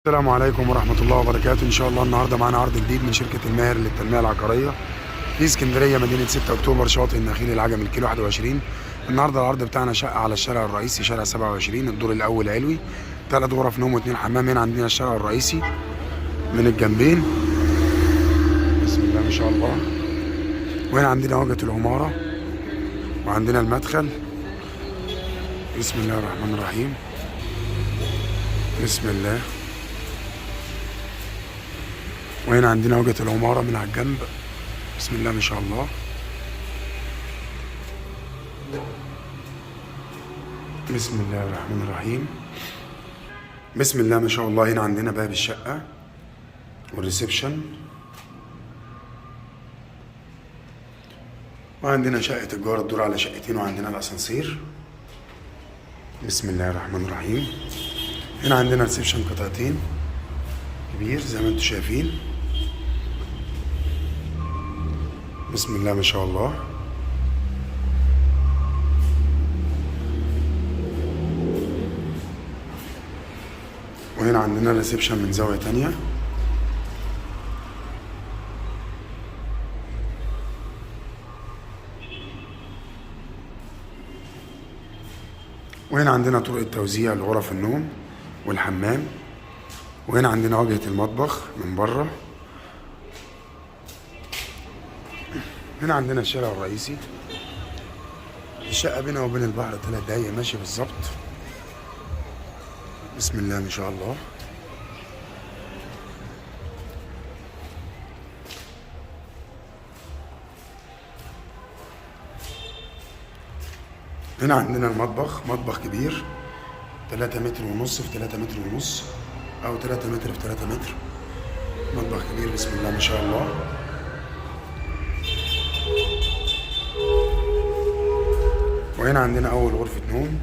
السلام عليكم ورحمة الله وبركاته. إن شاء الله النهاردة معانا عرض جديد من شركة الماهر للتنمية العقارية في اسكندرية، مدينة 6 أكتوبر، شاطئ النخيل العجمي، الكيلو 21. النهاردة العرض بتاعنا شقة على الشارع الرئيسي، شارع 27، الدور الأول علوي، 3 غرف نوم و2 حمام. هنا عندنا الشارع الرئيسي من الجنبين، بسم الله ما شاء الله. وهنا عندنا واجهة العمارة وعندنا المدخل، بسم الله الرحمن الرحيم، بسم الله. وهنا عندنا واجهة العمارة من على الجنب، بسم الله ما شاء الله. بسم الله الرحمن الرحيم، بسم الله ما شاء الله. هنا عندنا باب الشقة والريسبشن، وعندنا شقة الجار الدور على شقتين، وعندنا الأسانسير، بسم الله الرحمن الرحيم. هنا عندنا ريسبشن قطعتين كبير زي ما انتم شايفين، بسم الله ما شاء الله. وهنا عندنا ريسبشن من زاوية تانية، وهنا عندنا طرق التوزيع لغرف النوم والحمام. وهنا عندنا واجهة المطبخ من بره. هنا عندنا الشارع الرئيسي، الشقة بينها وبين البحر 3 دقايق ماشي بالظبط، بسم الله ما شاء الله. هنا عندنا المطبخ، مطبخ كبير 3 متر ونص في 3 متر ونص، أو 3 متر في 3 متر، مطبخ كبير بسم الله ما شاء الله. وهنا عندنا أول غرفة نوم،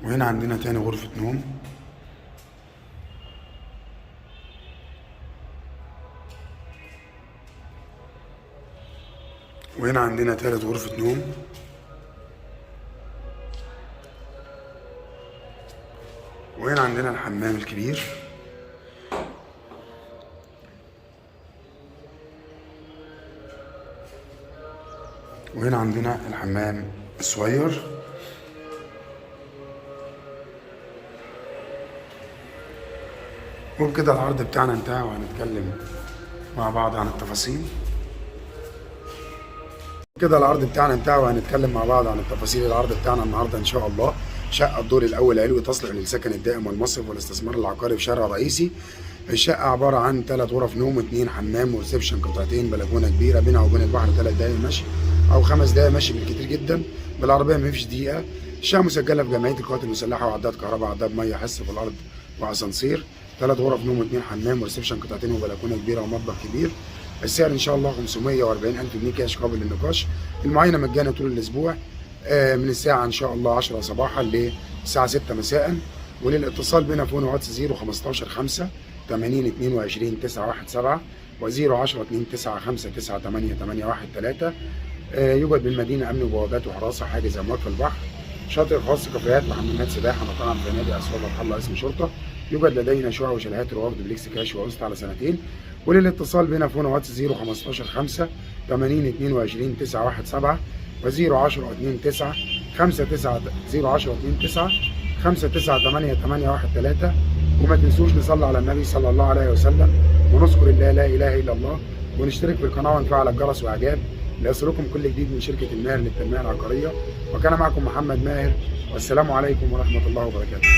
وهنا عندنا تاني غرفة نوم، وهنا عندنا تالت غرفة نوم، وهنا عندنا الحمام الكبير، وهنا عندنا الحمام الصغير. وبكده العرض بتاعنا انتهى، وهنتكلم مع بعض عن التفاصيل. كده العرض بتاعنا انتهى وهنتكلم مع بعض عن التفاصيل. العرض بتاعنا النهارده ان شاء الله شقه الدور الاول علوي، تصلح للسكن الدائم والمصرف والاستثمار العقاري في شارع رئيسي. الشقه عباره عن 3 غرف نوم و2 حمام وريسبشن قطعتين، بلكونه كبيره بينها وبين البحر 3 دقايق مشي او 5 دقايق مشي بالكتير جدا، بالعربيه مفيش دقيقه. الشقه مسجله في جمعيه القوات المسلحه، وعداد كهرباء، عداد ميه، حس في الارض، واسانسير. 3 غرف نوم و2 حمام وريسبشن قطعتين وبلكونه كبيره ومطبخ كبير. السعر ان شاء الله 540,000 جنيه كاش قابل للنقاش. المعاينه مجانا طول الاسبوع، من الساعه ان شاء الله 10 صباحا للساعه 6 مساء. وللاتصال بنا فون واتس 015 5 80 22 917 و 010 2 95 98 813. يوجد بالمدينه امن وبوابات وحراسه، حاجز امواج في البحر، شاطئ خاص، كافيهات وحمامات سباحه، مطاعم، فنادق، اسواق، فتح الله اسم شرطه. يوجد لدينا شقق وشاليهات روافد بليكس كاش وقسط على سنتين. وللاتصال بنا فون واتس 015 5 80 22 917 و 010 29 59 010 29 59 813. وما تنسوش نصلي على النبي صلى الله عليه وسلم، ونذكر الله لا اله الا الله، ونشترك في القناه ونفعل الجرس واعجاب ليصلكم كل جديد من شركه الماهر للتنميه العقاريه. وكان معكم محمد ماهر، والسلام عليكم ورحمه الله وبركاته.